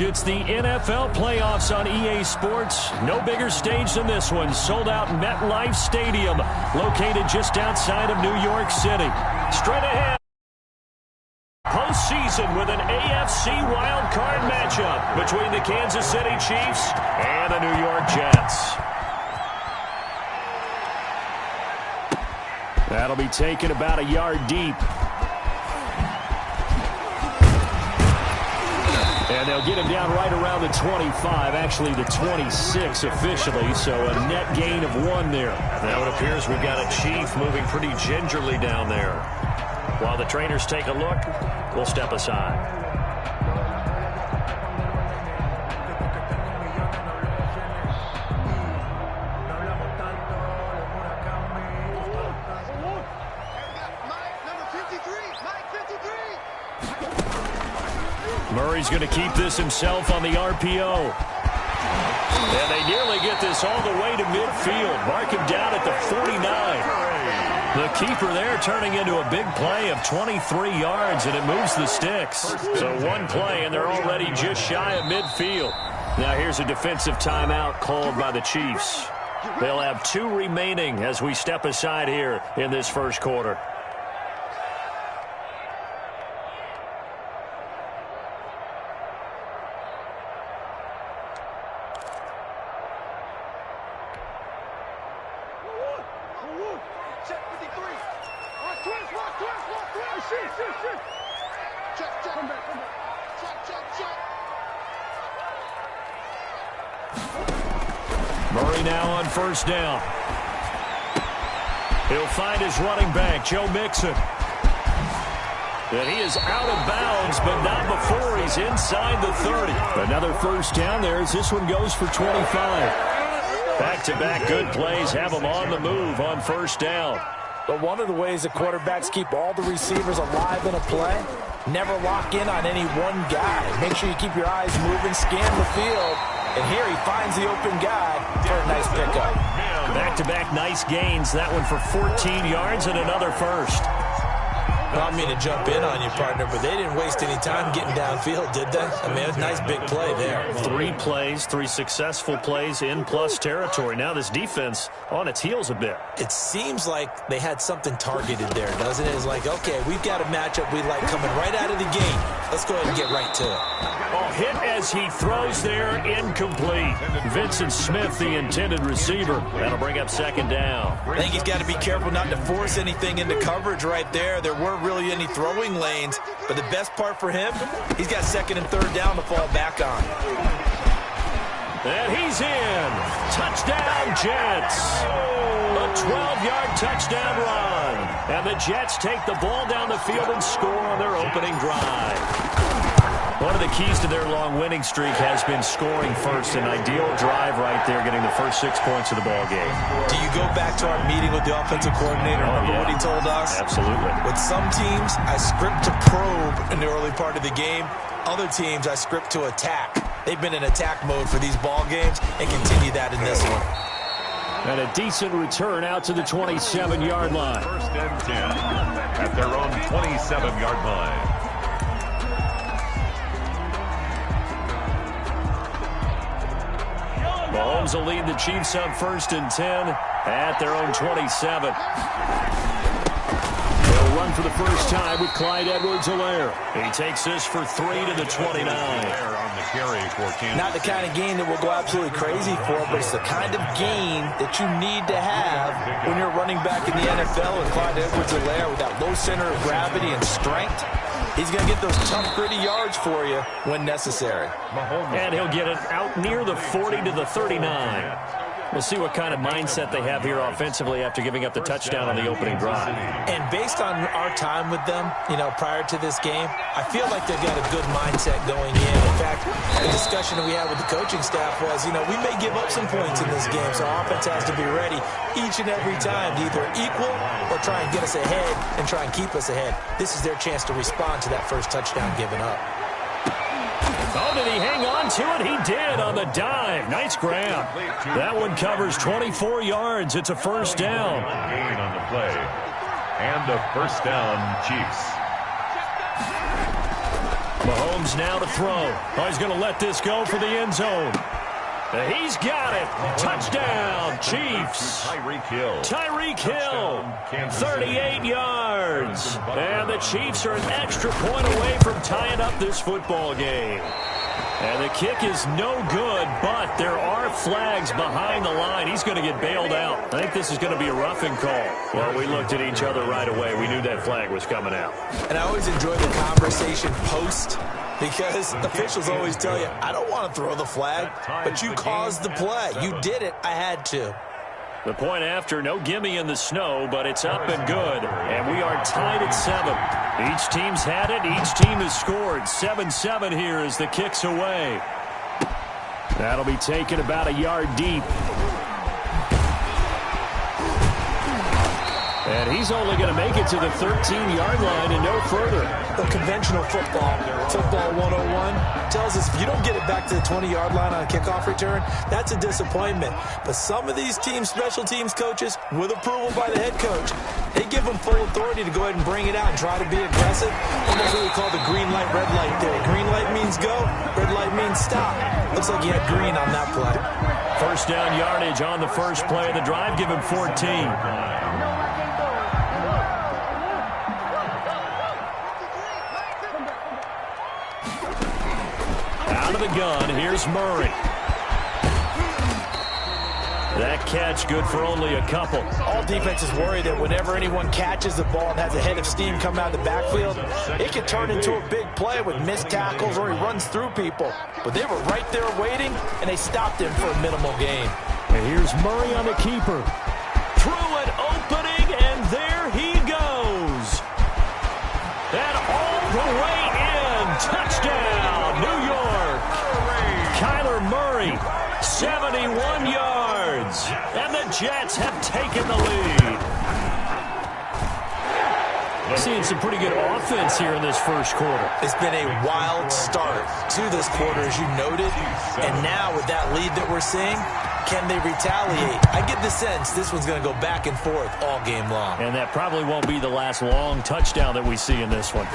It's the NFL playoffs on EA Sports. No bigger stage than this one. Sold out MetLife Stadium, located just outside of New York City. Straight ahead, postseason with an AFC wildcard matchup between the Kansas City Chiefs and the New York Jets. That'll be taken about a yard deep. And they'll get him down right around the 25, actually the 26 officially, so a net gain of 1 there. Now it appears we've got a Chief moving pretty gingerly down there. While the trainers take a look, we'll step aside. Murray's going to keep this himself on the RPO. And they nearly get this all the way to midfield. Mark him down at the 49. The keeper there turning into a big play of 23 yards, and it moves the sticks. So 1 play, and they're already just shy of midfield. Now here's a defensive timeout called by the Chiefs. They'll have 2 remaining as we step aside here in this first quarter. Murray now on first down. He'll find his running back, Joe Mixon. And he is out of bounds, but not before he's inside the 30. Another first down there as this one goes for 25. Back-to-back good plays have him on the move on first down. But one of the ways the quarterbacks keep all the receivers alive in a play, never lock in on any one guy. Make sure you keep your eyes moving, scan the field. And here he finds the open guy for a nice pickup. Back-to-back nice gains. That one for 14 yards and another first. I don't mean to jump in on you, partner, but they didn't waste any time getting downfield, did they? I mean, it was a nice big play there. 3 plays, 3 successful plays in plus territory. Now this defense on its heels a bit. It seems like they had something targeted there, doesn't it? It's like, okay, we've got a matchup we like coming right out of the game. Let's go ahead and get right to it. Oh, hit as he throws there, incomplete. Vincent Smith, the intended receiver. That'll bring up second down. I think he's got to be careful not to force anything into coverage right there. There weren't really any throwing lanes, but the best part for him, he's got second and third down to fall back on. And he's in. Touchdown, Jets. A 12-yard touchdown run. And the Jets take the ball down the field and score on their opening drive. One of the keys to their long winning streak has been scoring first. An ideal drive right there, getting the first 6 points of the ball game. Do you go back to our meeting with the offensive coordinator? Remember what he told us? Absolutely. With some teams, I script to probe in the early part of the game. Other teams, I script to attack. They've been in attack mode for these ball games and continue that in this one. And a decent return out to the 27-yard line. First and 10 at their own 27-yard line. Mahomes will lead the Chiefs up first and 10 at their own 27. They'll run for the first time with Clyde Edwards-Helaire. He takes this for 3 to the 29. Not the kind of game that we'll go absolutely crazy for, but it's the kind of game that you need to have when you're running back in the NFL with Clyde Edwards-Helaire with that low center of gravity and strength. He's going to get those tough, gritty yards for you when necessary. And he'll get it out near the 40 to the 39. We'll see what kind of mindset they have here offensively after giving up the touchdown on the opening drive. And based on our time with them, prior to this game, I feel like they've got a good mindset going in. In fact, the discussion that we had with the coaching staff was, we may give up some points in this game, so our offense has to be ready each and every time to either equal or try and get us ahead and try and keep us ahead. This is their chance to respond to that first touchdown given up. Oh, did he hang on to it? He did on the dive. Nice grab. That one covers 24 yards. It's a first down. Gain on the play. And a first down, Chiefs. Mahomes now to throw. Oh, he's going to let this go for the end zone. He's got it. Touchdown, Chiefs. Tyreek Hill, 38 yards. And the Chiefs are an extra point away from tying up this football game. And the kick is no good, but there are flags behind the line. He's going to get bailed out. I think this is going to be a roughing call. Well, we looked at each other right away. We knew that flag was coming out. And I always enjoy the conversation post, because officials always tell you, I don't want to throw the flag, but you caused the play. You did it. I had to. The point after, no gimme in the snow, but it's up and good. And we are tied at 7. Each team's had it. Each team has scored. 7-7 here as the kick's away. That'll be taken about a yard deep. And he's only going to make it to the 13-yard line and no further. The conventional football 101, tells us if you don't get it back to the 20-yard line on a kickoff return, that's a disappointment. But some of these teams, special teams coaches, with approval by the head coach, they give them full authority to go ahead and bring it out and try to be aggressive. Almost what we call the green light, red light theory. Green light means go, red light means stop. Looks like he had green on that play. First down yardage on the first play of the drive. Give him 14. Out of the gun, here's Murray. That catch good for only a couple. All defenses worry that whenever anyone catches the ball and has a head of steam coming out of the backfield, it can turn into a big play with missed tackles or he runs through people. But they were right there waiting, and they stopped him for a minimal gain. And here's Murray on the keeper. Through an opening, and there he goes. And all the way in. Touchdown, New York. Kyler Murray, 71 yards. And the Jets have taken the lead. Seeing some pretty good offense here in this first quarter. It's been a wild start to this quarter, as you noted. And now with that lead that we're seeing, can they retaliate? I get the sense this one's going to go back and forth all game long. And that probably won't be the last long touchdown that we see in this one.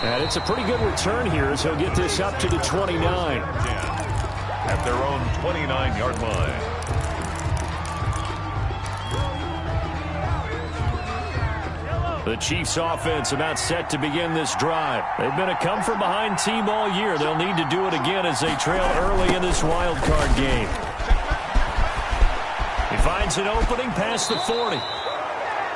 And it's a pretty good return here as he'll get this up to the 29. At their own 29-yard line. The Chiefs offense about set to begin this drive. They've been a come-from-behind team all year. They'll need to do it again as they trail early in this wild card game. He finds an opening past the 40.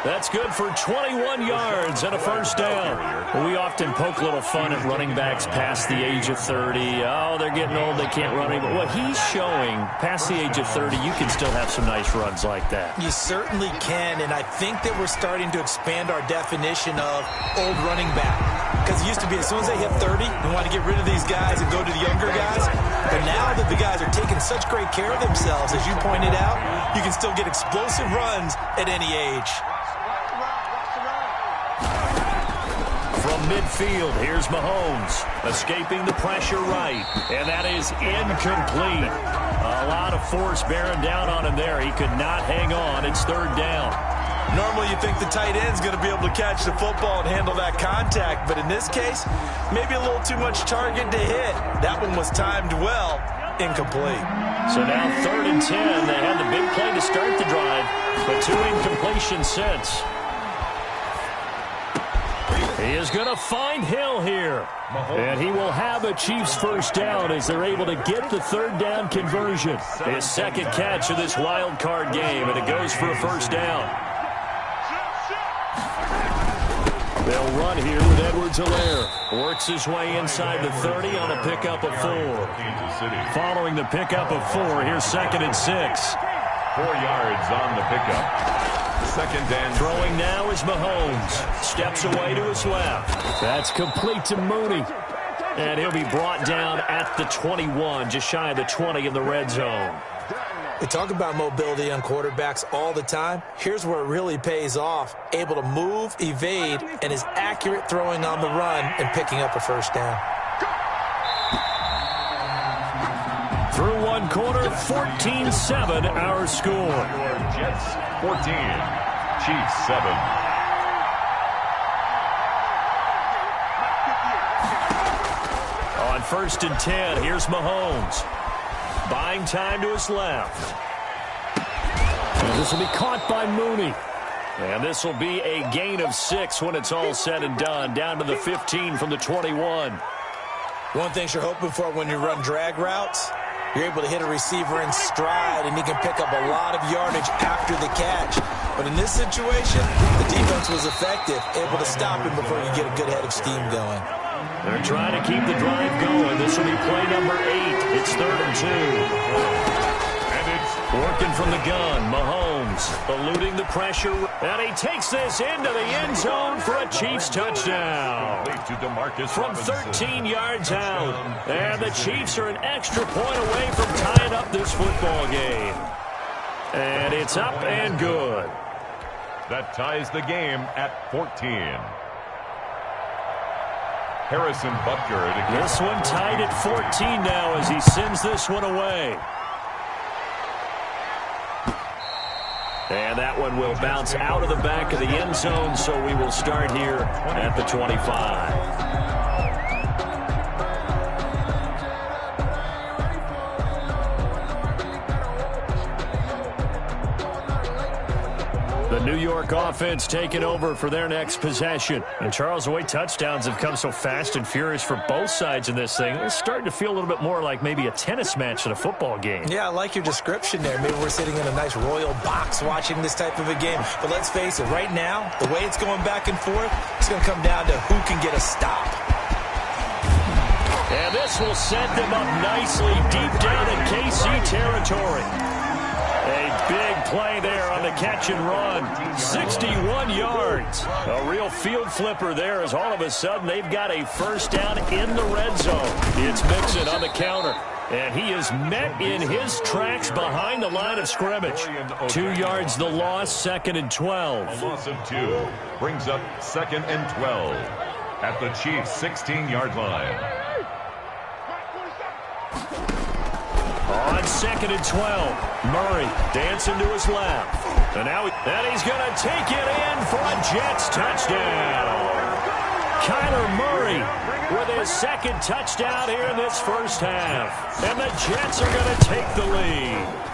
That's good for 21 yards and a first down. We often poke a little fun at running backs past the age of 30. Oh, they're getting old, they can't run anymore. What he's showing, past the age of 30, you can still have some nice runs like that. You certainly can, and I think that we're starting to expand our definition of old running back. Because it used to be as soon as they hit 30, we want to get rid of these guys and go to the younger guys. But now that the guys are taking such great care of themselves, as you pointed out, you can still get explosive runs at any age. From midfield, here's Mahomes, escaping the pressure right, and that is incomplete. A lot of force bearing down on him there. He could not hang on. It's third down. Normally you think the tight end's going to be able to catch the football and handle that contact, but in this case, maybe a little too much target to hit. That one was timed well, incomplete. So now 3rd and 10. They had the big play to start the drive, but 2 incompletions since. He is going to find Hill here. And he will have a Chiefs first down as they're able to get the third down conversion. His second catch of this wild card game, and it goes for a first down. They'll run here with Edwards-Helaire. Works his way inside the 30 on a pickup of 4. Following the pickup of 4, here's 2nd and 6. 4 yards on the pickup. Second and throwing now is Mahomes. Steps away to his left. That's complete to Mooney. And he'll be brought down at the 21, just shy of the 20 in the red zone. We talk about mobility on quarterbacks all the time. Here's where it really pays off. Able to move, evade, and is accurate throwing on the run and picking up a first down. Through one quarter, 14-7 our score. Jets 14, Chiefs 7. 1st and 10. Here's Mahomes. Buying time to his left. And this will be caught by Mooney. And this will be a gain of 6 when it's all said and done. Down to the 15 from the 21. One thing you're hoping for when you run drag routes, you're able to hit a receiver in stride, and he can pick up a lot of yardage after the catch. But in this situation, the defense was effective, able to stop him before you get a good head of steam going. They're trying to keep the drive going. This will be play number 8. It's 3rd and 2. And it's working from the gun. Mahomes eluding the pressure. And he takes this into the end zone for a Chiefs touchdown. From 13 yards out. And the Chiefs are an extra point away from tying up this football game. And it's up and good. That ties the game at 14. Harrison Butker. This one tied at 14 now as he sends this one away. And that one will bounce out of the back of the end zone, so we will start here at the 25. The New York offense taking over for their next possession. And Charles, the way touchdowns have come so fast and furious for both sides in this thing, it's starting to feel a little bit more like maybe a tennis match than a football game. Yeah, I like your description there. Maybe we're sitting in a nice royal box watching this type of a game. But let's face it, right now, the way it's going back and forth, it's going to come down to who can get a stop. And this will set them up nicely deep down in KC territory. A big play there on the catch and run. 61 yards. A real field flipper there as all of a sudden they've got a first down in the red zone. It's Mixon on the counter. And he is met in his tracks behind the line of scrimmage. 2 yards the loss, 2nd and 12. A loss of 2 brings up 2nd and 12 at the Chiefs' 16-yard line. On 2nd and 12, Murray dancing to his left. And now he's going to take it in for a Jets touchdown. Kyler Murray with his 2nd touchdown here in this first half. And the Jets are going to take the lead.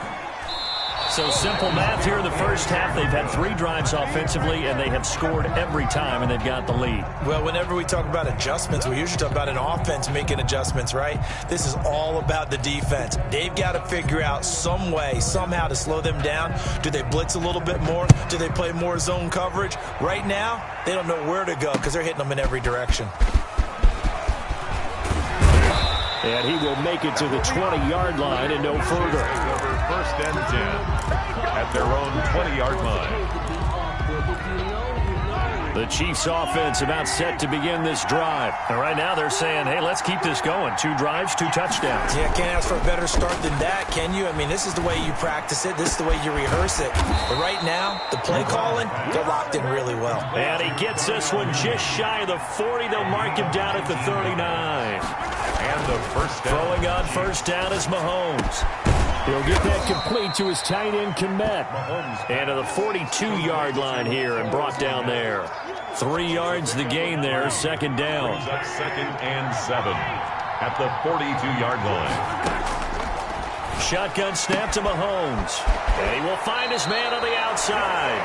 So simple math here in the first half. They've had 3 drives offensively, and they have scored every time, and they've got the lead. Well, whenever we talk about adjustments, we usually talk about an offense making adjustments, right? This is all about the defense. They've got to figure out some way, somehow to slow them down. Do they blitz a little bit more? Do they play more zone coverage? Right now, they don't know where to go because they're hitting them in every direction. And he will make it to the 20-yard line and no further. 1st and 10 at their own 20-yard line. The Chiefs offense about set to begin this drive. And right now they're saying, hey, let's keep this going. 2 drives, 2 touchdowns. Yeah, can't ask for a better start than that, can you? I mean, this is the way you practice it. This is the way you rehearse it. But right now, the play calling, they're locked in really well. And he gets this one just shy of the 40. They'll mark him down at the 39. And the first down. Throwing on first down is Mahomes. He'll get that complete to his tight end, Komet. And to the 42-yard line here and brought down there. 3 yards the gain there, 2nd down. 2nd and 7 at the 42-yard line. Shotgun snap to Mahomes. And he will find his man on the outside.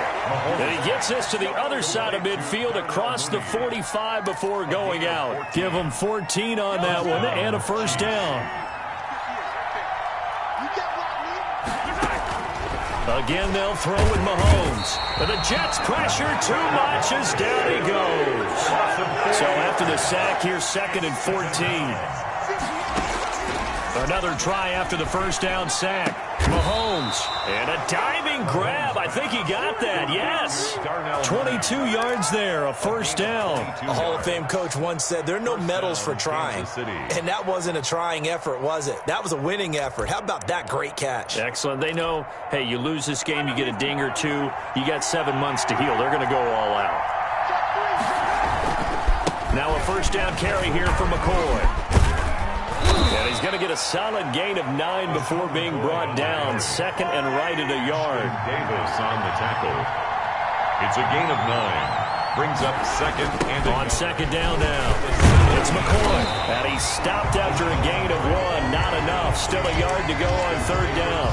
And he gets this to the other side of midfield across the 45 before going out. Give him 14 on that one and a first down. Again, they'll throw with Mahomes. And the Jets pressure too much as down he goes. So after the sack here, 2nd and 14. Another try after the first down sack. Mahomes. And a diving grab. I think he got that. Yes. 22 yards there. A first down. A Hall of Fame coach once said there are no medals for trying. And that wasn't a trying effort, was it? That was a winning effort. How about that great catch? Excellent. They know, hey, you lose this game, you get a ding or 2. You got 7 months to heal. They're going to go all out. Now a first down carry here for McCoy. And he's going to get a solid gain of 9 before being brought down. 2nd and right at a yard. Davis on the tackle. It's a gain of 9. Brings up second and on second down now. It's McCoy. And he's stopped after a gain of 1. Not enough. Still a yard to go on third down.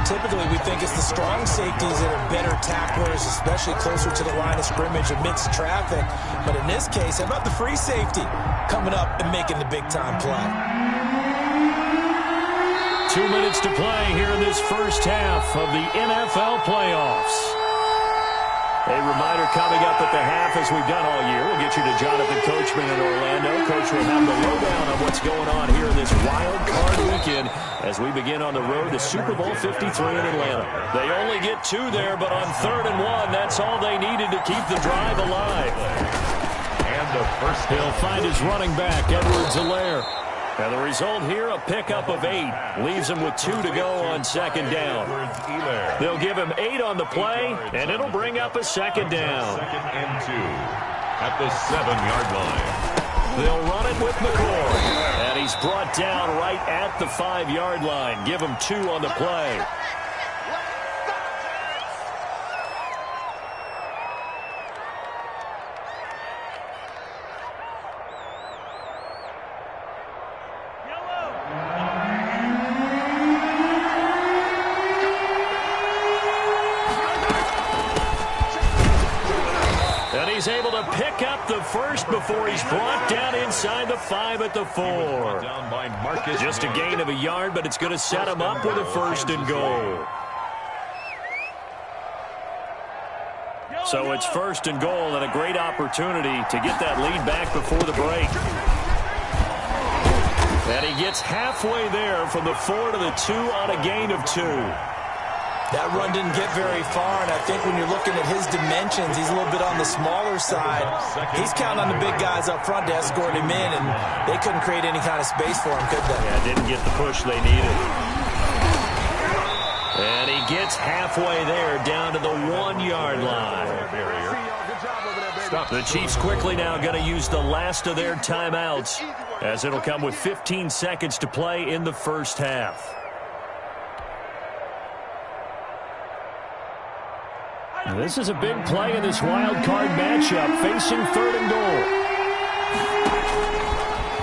Typically, we think it's the strong safeties that are better tacklers, especially closer to the line of scrimmage amidst traffic. But in this case, how about the free safety coming up and making the big-time play? 2 minutes to play here in this first half of the NFL playoffs. A reminder coming up at the half, as we've done all year. We'll get you to Jonathan Coachman in Orlando. Coach will have the lowdown on what's going on here in this wild card weekend as we begin on the road to Super Bowl 53 in Atlanta. They only get 2 there, but on 3rd and 1, that's all they needed to keep the drive alive. And the first. He'll find his running back, Edwards-Helaire. And the result here, a pickup of 8. Leaves him with 2 to go on second down. They'll give him 8 on the play, and it'll bring up a second down. Second and 2 at the 7-yard line. They'll run it with McCoy. And he's brought down right at the 5-yard line. Give him 2 on the play. He's able to pick up the first before he's brought down inside the 5 at the 4. Down by Marcus. Just a gain of a yard, but it's going to set him up with a 1st and goal. So it's 1st and goal, and a great opportunity to get that lead back before the break. And he gets halfway there from the 4 to the 2 on a gain of 2. That run didn't get very far, and I think when you're looking at his dimensions, he's a little bit on the smaller side. He's counting on the big guys up front to escort him in, and they couldn't create any kind of space for him, could they? Yeah, didn't get the push they needed. And he gets halfway there, down to the 1-yard line. The Chiefs quickly now going to use the last of their timeouts, as it'll come with 15 seconds to play in the first half. This is a big play in this wild card matchup, facing 3rd and goal.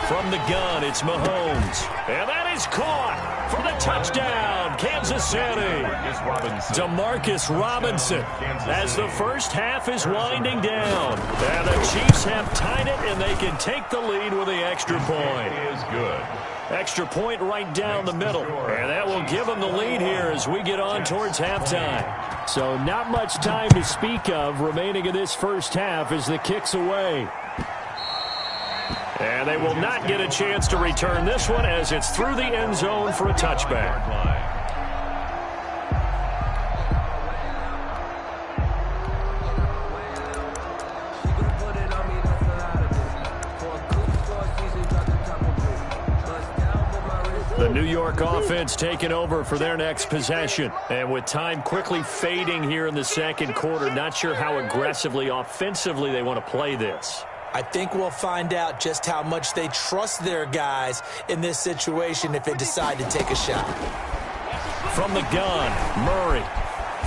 From the gun, it's Mahomes. And that is caught for the touchdown, Kansas City. Demarcus Robinson, as the first half is winding down. And the Chiefs have tied it, and they can take the lead with the extra point. It is good. Extra point right down the middle. And that will give them the lead here as we get on towards halftime. So not much time to speak of remaining in this first half as the kick's away. And they will not get a chance to return this one as it's through the end zone for a touchback. The New York offense taking over for their next possession. And with time quickly fading here in the second quarter, not sure how aggressively, offensively they want to play this. I think we'll find out just how much they trust their guys in this situation if they decide to take a shot. From the gun, Murray.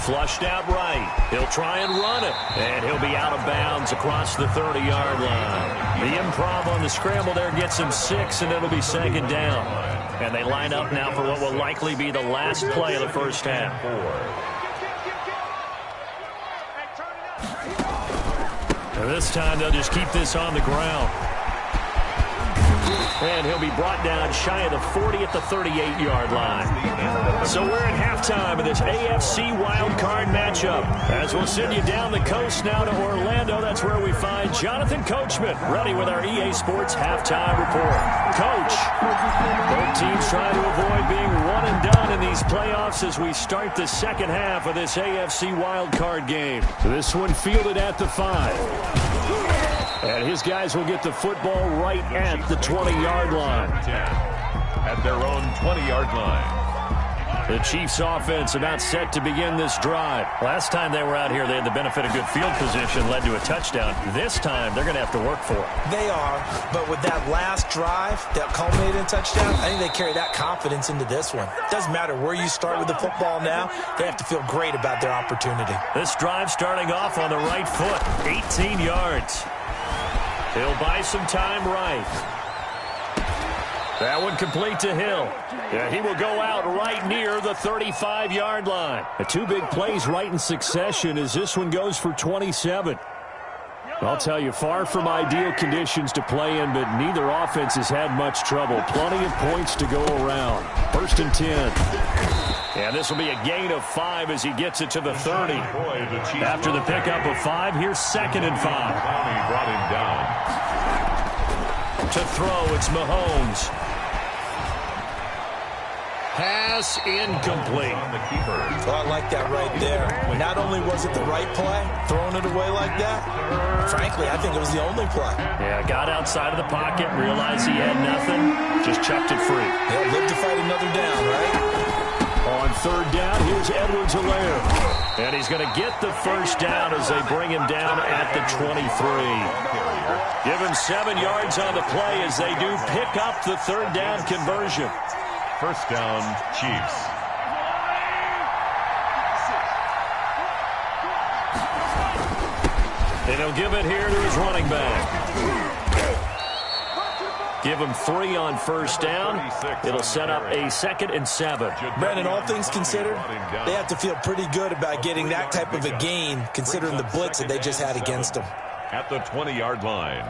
Flushed out right. He'll try and run it. And he'll be out of bounds across the 30-yard line. The improv on the scramble there gets him 6, and it'll be second down. And they line up now for what will likely be the last play of the first half. And this time they'll just keep this on the ground. And he'll be brought down shy of the 40 at the 38-yard line. So we're at halftime of this AFC wildcard matchup. As we'll send you down the coast now to Orlando, that's where we find Jonathan Coachman, ready with our EA Sports halftime report. Coach, both teams trying to avoid being one and done in these playoffs as we start the second half of this AFC wildcard game. This one fielded at the 5. And his guys will get the football right at the 20-yard line. At their own 20-yard line. The Chiefs offense about set to begin this drive. Last time they were out here, they had the benefit of good field position, led to a touchdown. This time, they're going to have to work for it. They are, but with that last drive that culminated in a touchdown, I think they carry that confidence into this one. Doesn't matter where you start with the football now, they have to feel great about their opportunity. This drive starting off on the right foot, 18 yards. He'll buy some time right. That one complete to Hill. Yeah, he will go out right near the 35-yard line. Two big plays right in succession as this one goes for 27. I'll tell you, far from ideal conditions to play in, but neither offense has had much trouble. Plenty of points to go around. 1st and 10. And this will be a gain of 5 as he gets it to the 30. After the pickup of 5, here's 2nd and 5. Brought him down. To throw, it's Mahomes. Pass incomplete. Oh, I like that right there. Not only was it the right play, throwing it away like that, frankly, I think it was the only play. Yeah, got outside of the pocket, realized he had nothing, just chucked it free. He'll live to fight another down, right? On 3rd down, here's Edwards-Helaire. And he's going to get the 1st down as they bring him down at the 23. Give him 7 yards on the play as they do pick up the 3rd down conversion. 1st down, Chiefs. And he'll give it here to his running back. Give him 3 on 1st down. It'll set up a 2nd and 7. Brandon, all things considered, they have to feel pretty good about getting that type of a gain, considering the blitz that they just had against them. At the 20-yard line.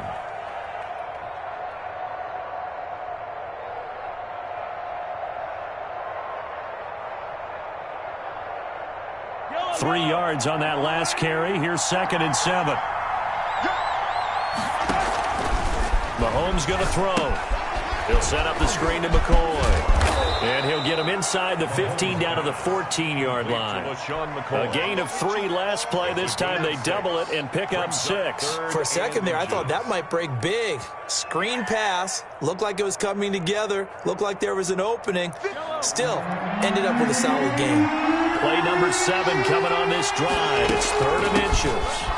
3 yards on that last carry. Here's 2nd and 7. Mahomes going to throw. He'll set up the screen to McCoy. And he'll get him inside the 15 down to the 14-yard line. A gain of 3 last play. This time they double it and pick up 6. For a second there, I thought that might break big. Screen pass. Looked like it was coming together. Looked like there was an opening. Still, ended up with a solid game. Play number 7 coming on this drive. It's 3rd and inches.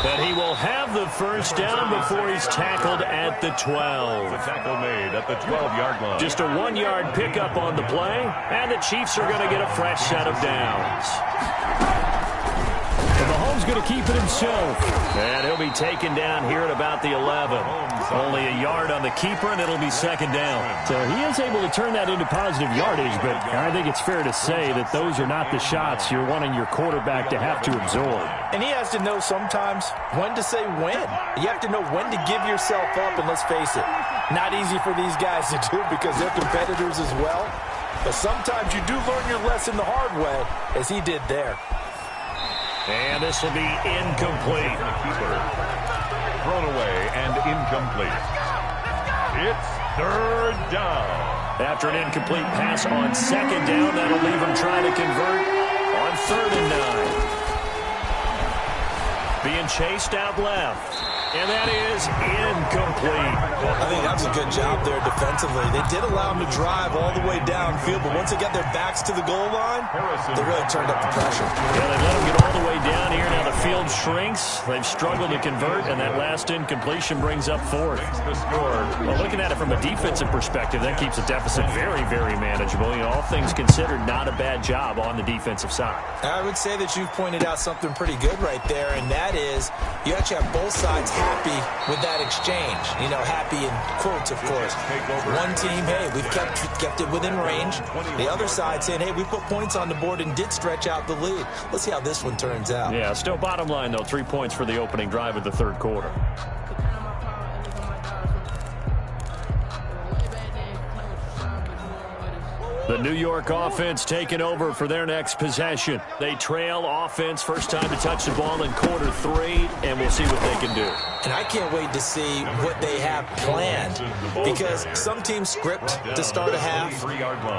But he will have the 1st down before he's tackled at the 12. The tackle made at the 12-yard line. Just a 1-yard pickup on the play, and the Chiefs are going to get a fresh set of downs. And Mahomes going to keep it himself. And he'll be taken down here at about the 11. Only a yard on the keeper, and it'll be 2nd down. So he is able to turn that into positive yardage, but I think it's fair to say that those are not the shots you're wanting your quarterback to have to absorb. And he has to know sometimes when to say when. You have to know when to give yourself up, and let's face it, not easy for these guys to do because they're competitors as well. But sometimes you do learn your lesson the hard way, as he did there. And this will be incomplete. Thrown away and incomplete. It's 3rd down. After an incomplete pass on 2nd down, that'll leave him trying to convert on 3rd and 9. Being chased out left. And that is incomplete. I think that's a good job there defensively. They did allow him to drive all the way downfield, but once they got their backs to the goal line, they really turned up the pressure. Yeah, they let him get all the way down here. Now the field shrinks. They've struggled to convert, and that last incompletion brings up 4th. Well, looking at it from a defensive perspective, that keeps the deficit very, very manageable. You know, all things considered, not a bad job on the defensive side. I would say that you've pointed out something pretty good right there, and that is you actually have both sides happy with that exchange. You know, happy in quotes, of course. One team, hey, we've kept it within range. The other side saying, hey, we put points on the board and did stretch out the lead. Let's see how this one turns out. Yeah, still bottom line, though, 3 points for the opening drive of the 3rd quarter. The New York offense taking over for their next possession. They trail offense, first time to touch the ball in quarter 3, and we'll see what they can do. And I can't wait to see what they have planned, because some teams script to start a half.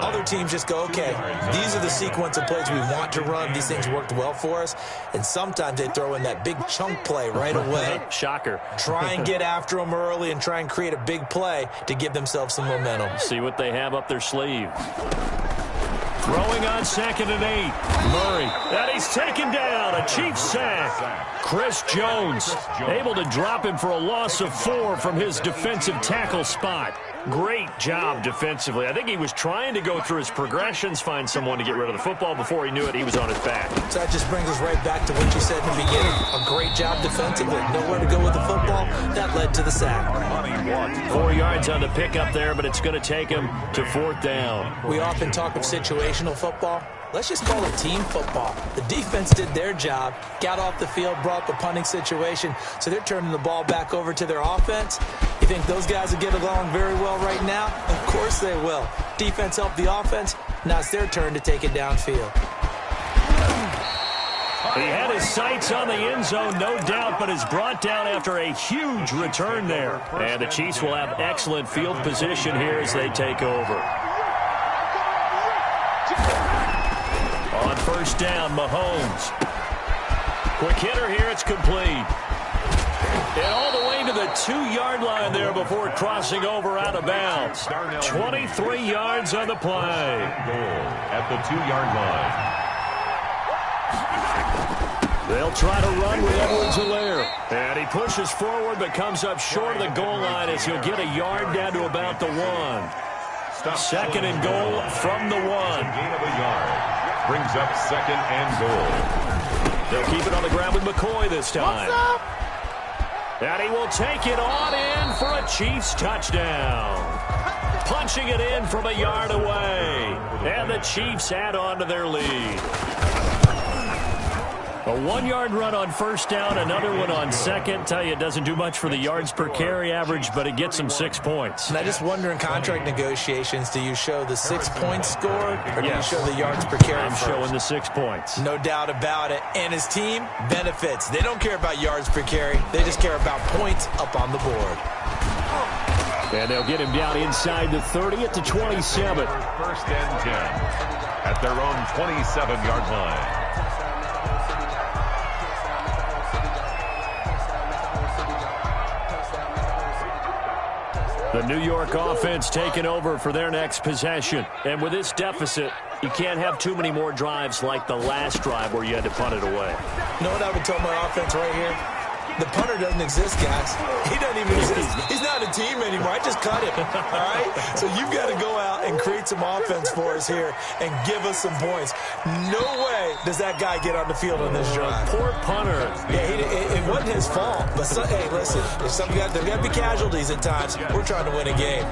Other teams just go, okay, these are the sequence of plays we want to run. These things worked well for us. And sometimes they throw in that big chunk play right away. Shocker. Try and get after them early and try and create a big play to give themselves some momentum. See what they have up their sleeve. Throwing on 2nd and 8. Murray. And he's taken down. A Chiefs sack. Chris Jones able to drop him for a loss of 4 from his defensive tackle spot. Great job defensively. I think he was trying to go through his progressions, find someone to get rid of the football. Before he knew it, he was on his back. So that just brings us right back to what you said in the beginning. A great job defensively. Nowhere to go with the football. That led to the sack. 4 yards on the pickup there, but it's going to take him to 4th down. We often talk of situational football. Let's just call it team football. The defense did their job, got off the field, brought the punting situation, so they're turning the ball back over to their offense. You think those guys will get along very well right now? Of course they will. Defense helped the offense. Now it's their turn to take it downfield. He had his sights on the end zone, no doubt, but is brought down after a huge return there. And the Chiefs will have excellent field position here as they take over. On 1st down, Mahomes. Quick hitter here, it's complete. And all the way to the 2-yard line there before crossing over out of bounds. 23 yards on the play. Goal at the 2-yard line. They'll try to run with Edwards-Helaire. And he pushes forward but comes up short of the goal line as he'll get a yard down to about the 1. 2nd and goal from the 1. Gain of a yard. Brings up 2nd and goal. They'll keep it on the ground with McCoy this time. And he will take it on in for a Chiefs touchdown. Punching it in from a yard away. And the Chiefs add on to their lead. A 1-yard run on 1st down, another one on 2nd. Tell you, it doesn't do much for the yards per carry average, but it gets them 6 points. And I just wonder in contract negotiations, do you show the 6-point score or do you show the yards per carry? I'm showing the 6 points. No doubt about it. And his team benefits. They don't care about yards per carry. They just care about points up on the board. And they'll get him down inside the 30 at the 27. 1st and 10 at their own 27-yard line. The New York offense taking over for their next possession. And with this deficit, you can't have too many more drives like the last drive where you had to punt it away. You know what I would tell my offense right here? The punter doesn't exist, guys. He doesn't even exist. He's not a team anymore. I just cut him, all right? So you've got to go out and create some offense for us here and give us some points. No way does that guy get on the field on this drive. Poor punter. Yeah, it wasn't his fault. But, hey, listen, there's got to be casualties at times. We're trying to win a game.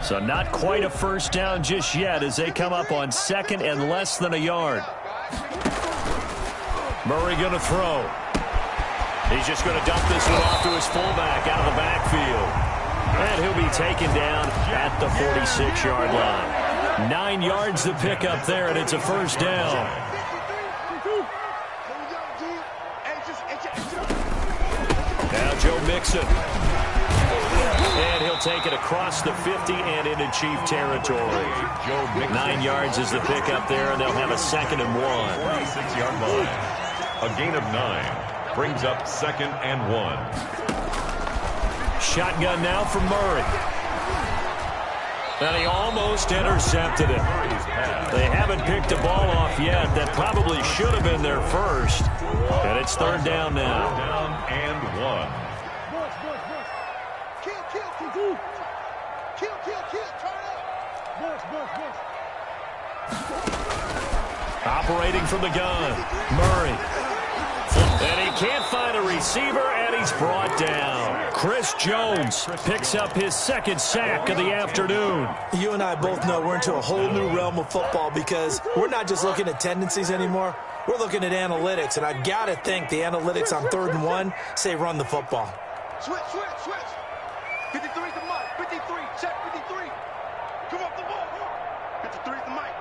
So not quite a 1st down just yet as they come up on 2nd and less than a yard. Murray going to throw. He's just going to dump this one off to his fullback out of the backfield. And he'll be taken down at the 46-yard line. 9 yards to pick up there, and it's a 1st down. Now Joe Mixon. And he'll take it across the 50 and into Chief territory. 9 yards is the pickup there, and they'll have a 2nd and 1. 26-yard line. A gain of 9. Brings up 2nd and 1. Shotgun now from Murray. And he almost intercepted it. They haven't picked the ball off yet. That probably should have been their first. And it's 3rd down now. 3rd down and 1. Operating from the gun. Murray. And he can't find a receiver, and he's brought down. Chris Jones picks up his 2nd sack of the afternoon. You and I both know we're into a whole new realm of football because we're not just looking at tendencies anymore. We're looking at analytics, and I've got to think the analytics on 3rd and 1 say run the football. Switch. 53 to Mike. 53. Check 53. Come up the ball. 53 is the Mike.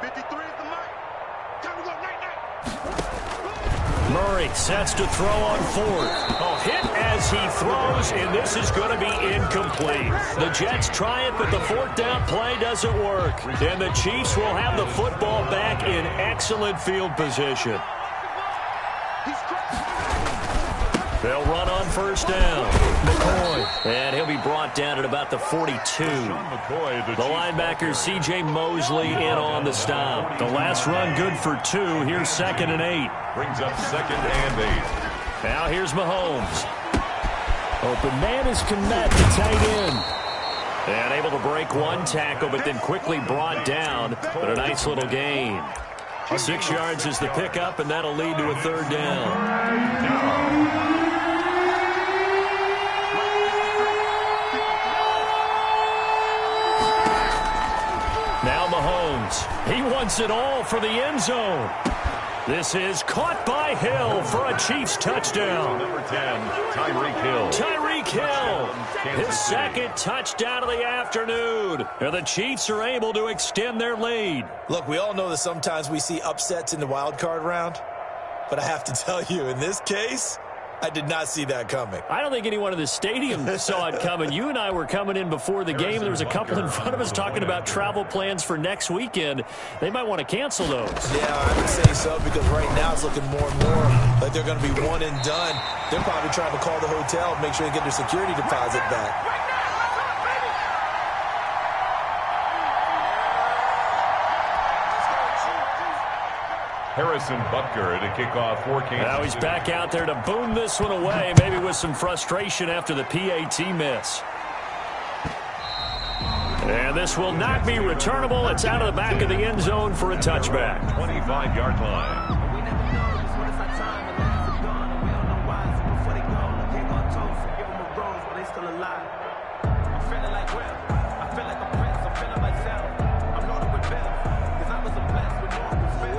53 is the Mike. Time to go. Night. Murray sets to throw on 4th. A hit as he throws, and this is going to be incomplete. The Jets try it, but the 4th down play doesn't work. And the Chiefs will have the football back in excellent field position. They'll run on first down. McCoy. And he'll be brought down at about the 42. The linebacker, C.J. Mosley, in on the stop. The last run good for 2. Here's 2nd and 8. Brings up 2nd and 8. Now here's Mahomes. Open man is Kmet, the tight end. And able to break one tackle, but then quickly brought down. But a nice little gain. 6 yards is the pickup, and that'll lead to a 3rd down. Now Mahomes. He wants it all for the end zone. This is caught by Hill for a Chiefs touchdown. Number 10, Tyreek Hill. Tyreek Hill, his 2nd touchdown of the afternoon. And the Chiefs are able to extend their lead. Look, we all know that sometimes we see upsets in the wild card round. But I have to tell you, in this case, I did not see that coming. I don't think anyone in the stadium saw it coming. You and I were coming in before the game. There was a couple in front of us talking about travel plans for next weekend. They might want to cancel those. Yeah, I would say so, because right now it's looking more and more like they're going to be one and done. They're probably trying to call the hotel and make sure they get their security deposit back. Harrison Butker to kick off for Kansas. Now he's back out there to boom this one away, maybe with some frustration after the PAT miss. And this will not be returnable. It's out of the back of the end zone for a touchback. 25-yard line.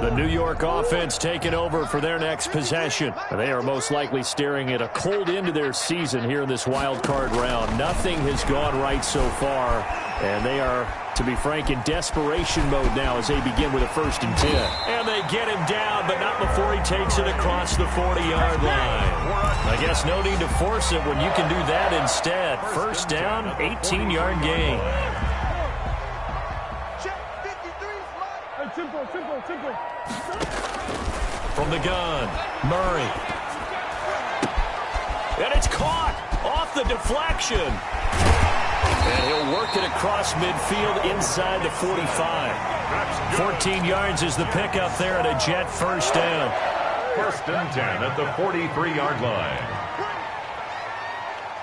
The New York offense taking over for their next possession. They are most likely staring at a cold end to their season here in this wild card round. Nothing has gone right so far, and they are, to be frank, in desperation mode now as they begin with a 1st and 10. And they get him down, but not before he takes it across the 40-yard line. I guess no need to force it when you can do that instead. 1st down, 18-yard gain. From the gun, Murray. And it's caught off the deflection. And he'll work it across midfield inside the 45. 14 yards is the pickup there at a Jet 1st down. 1st and 10 at the 43-yard line.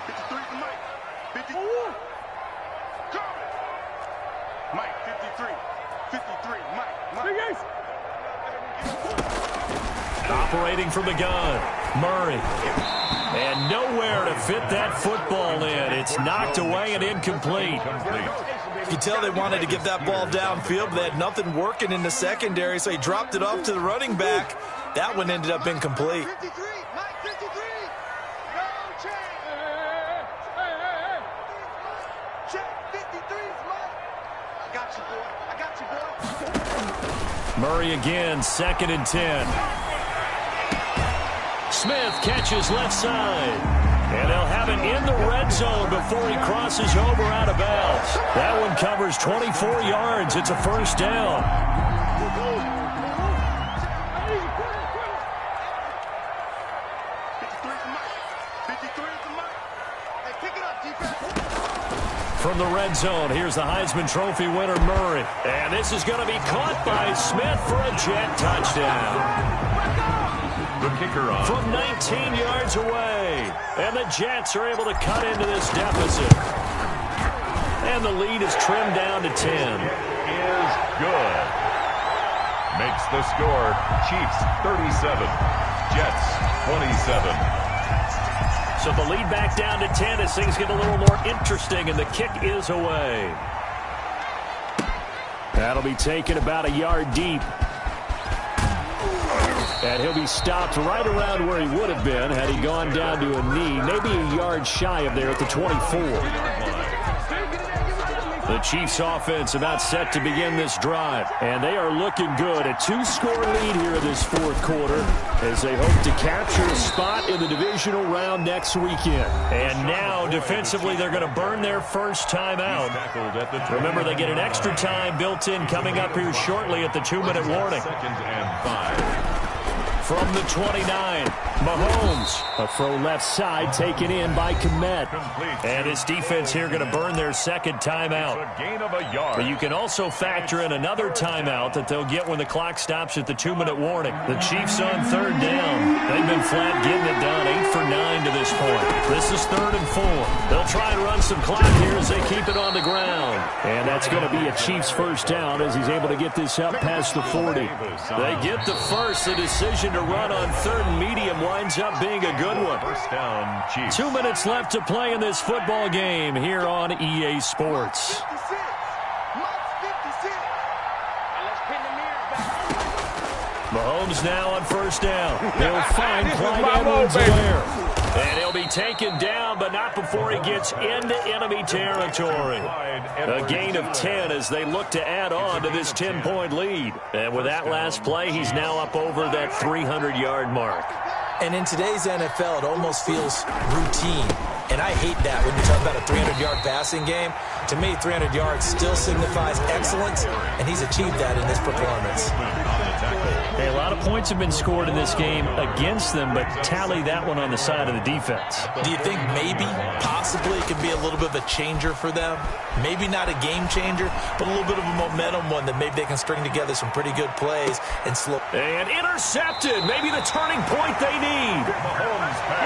53 for Mike. 53. Mike, 53. 53, Mike. Operating from the gun, Murray. And nowhere to fit that football in. It's knocked away and incomplete. You could tell they wanted to get that ball downfield, but they had nothing working in the secondary, so he dropped it off to the running back. That one ended up incomplete. 53, Mike, 53. No change. Check, 53, Mike. I got you, boy. I got you, boy. Murray again, 2nd and 10. Smith catches left side. And they'll have it in the red zone before he crosses over out of bounds. That one covers 24 yards. It's a 1st down. From the red zone, here's the Heisman Trophy winner, Murray. And this is going to be caught by Smith for a Jet touchdown. The kicker on. From 19 yards away. And the Jets are able to cut into this deficit. And the lead is trimmed down to 10. Is good. Makes the score. Chiefs 37. Jets 27. So the lead back down to 10 as things get a little more interesting, and the kick is away. That'll be taken about a yard deep. And he'll be stopped right around where he would have been had he gone down to a knee, maybe a yard shy of there at the 24. The Chiefs offense about set to begin this drive, and they are looking good. A 2-score lead here in this 4th quarter as they hope to capture a spot in the divisional round next weekend. And now, defensively, they're going to burn their first time out. Remember, they get an extra time built in coming up here shortly at the 2-minute warning. 2nd and 5. From the 29, Mahomes. A throw left side taken in by Kmet. And his defense here going to burn their second timeout. A gain of a yard. But you can also factor in another timeout that they'll get when the clock stops at the 2-minute warning. The Chiefs on third down. They've been flat getting it done, 8 for 9 to this point. This is 3rd and 4. They'll try and run some clock here as they keep it on the ground. And that's going to be a Chiefs first down as he's able to get this up past the 40. They get the first. The decision to run on 3rd and medium winds up being a good one. First down, Chiefs. 2 minutes left to play in this football game here on EA Sports. 56. Mike's 56. Now let's pin the mirrors back. Mahomes now on first down. He'll find Clyde Edwards-Helaire. And he'll be taken down, but not before he gets into enemy territory. A gain of 10 as they look to add on to this 10-point lead. And with that last play, he's now up over that 300-yard mark. And in today's NFL, it almost feels routine. And I hate that when you talk about a 300-yard passing game. To me, 300 yards still signifies excellence, and he's achieved that in this performance. Hey, a lot of points have been scored in this game against them, but tally that one on the side of the defense. Do you think maybe, possibly, it could be a little bit of a changer for them? Maybe not a game changer, but a little bit of a momentum one that maybe they can string together some pretty good plays and slow. And intercepted. Maybe the turning point they need.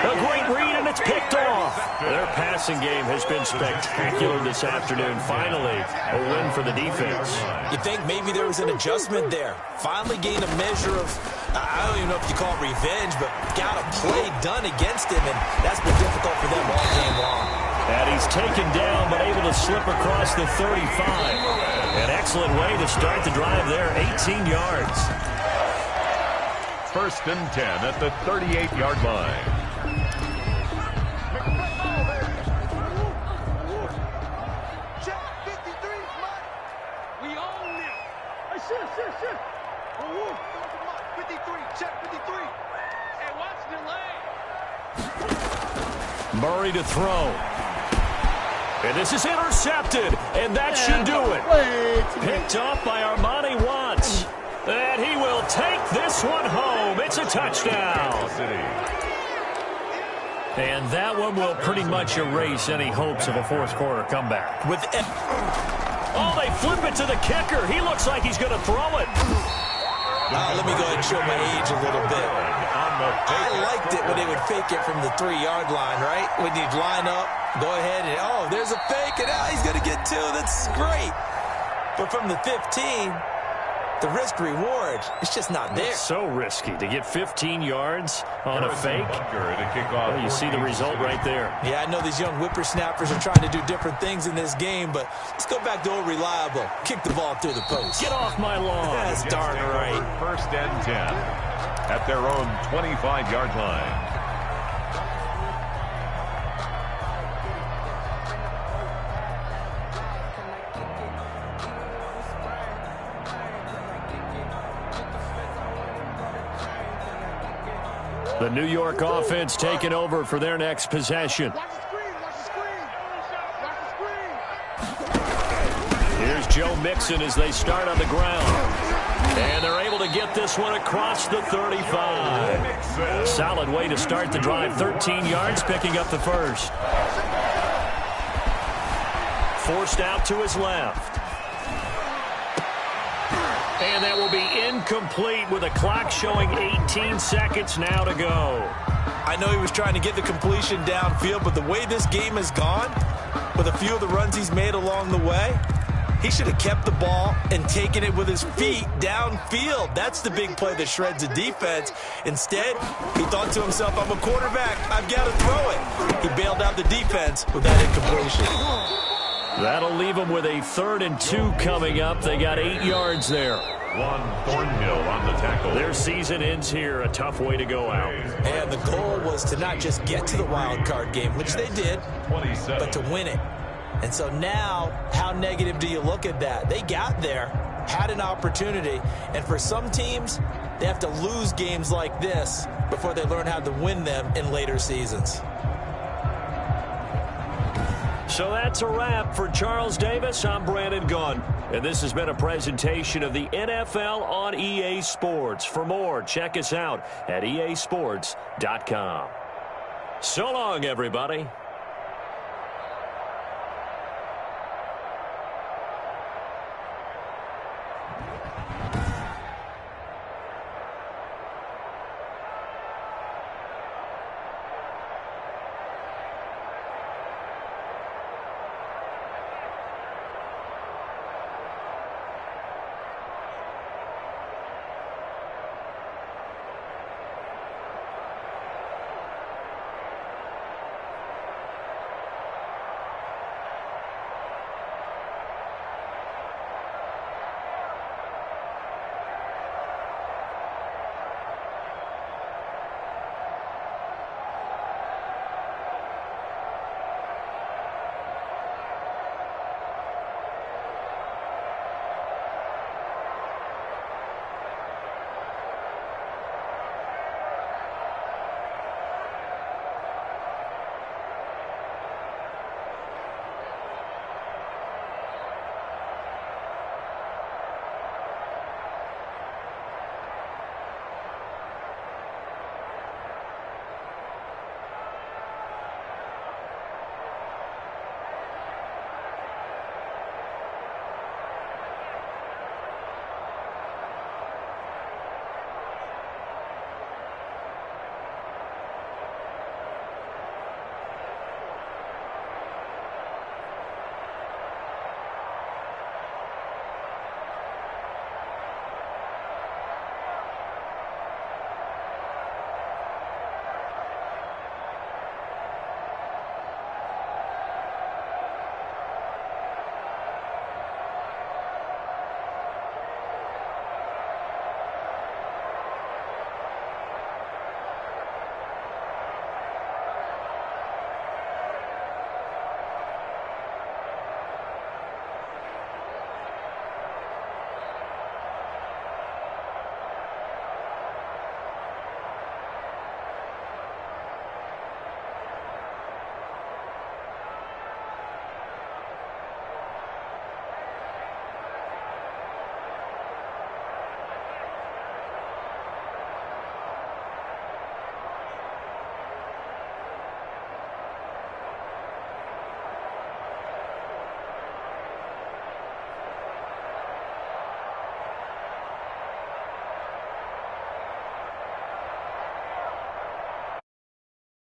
A great read, and it's picked off. Their passing game has been spectacular this afternoon. Finally, a win for the defense. You think maybe there was an adjustment there? Finally gained a measure of, I don't even know if you call it revenge, but got a play done against him, and that's been difficult for them all game long. And he's taken down, but able to slip across the 35. An excellent way to start the drive there, 18 yards. First and 10 at the 38-yard line. Check 53, Mike. We own it. Shit. 53, check 53. Hey, watch the lane. Murray to throw. And this is intercepted, and that should do it. Picked off by Armani Watts. And he will take this one home. It's a touchdown. And that one will pretty much erase any hopes of a fourth quarter comeback. Oh, they flip it to the kicker. He looks like he's going to throw it. Let me go ahead and show my age a little bit. I liked it when they would fake it from the 3-yard line, right? When you'd line up, go ahead and, oh, there's a fake, and he's going to get 2. That's great. But from the 15, the risk-reward, it's just not there. It's so risky to get 15 yards on a fake. Well, you see the result right there. Yeah, I know these young whippersnappers are trying to do different things in this game, but let's go back to old reliable. Kick the ball through the post. Get off my lawn. That's darn right. First and 10 at their own 25-yard line. The New York offense taking over for their next possession. Watch the screen. Watch the screen. Here's Joe Mixon as they start on the ground. And they're able to get this one across the 35. Solid way to start the drive. 13 yards, picking up the first. Forced out to his left. And that will be incomplete with a clock showing 18 seconds now to go. I know he was trying to get the completion downfield, but the way this game has gone, with a few of the runs he's made along the way, he should have kept the ball and taken it with his feet downfield. That's the big play that shreds the defense. Instead, he thought to himself, I'm a quarterback. I've got to throw it. He bailed out the defense with that incompletion. That'll leave them with a 3rd and 2 coming up. They got 8 yards there. Thornhill on the tackle. Their season ends here. A tough way to go out. And the goal was to not just get to the wild card game, which they did, but to win it. And so now, how negative do you look at that? They got there, had an opportunity, and for some teams, they have to lose games like this before they learn how to win them in later seasons. So that's a wrap for Charles Davis. I'm Brandon Gunn. And this has been a presentation of the NFL on EA Sports. For more, check us out at easports.com. So long, everybody.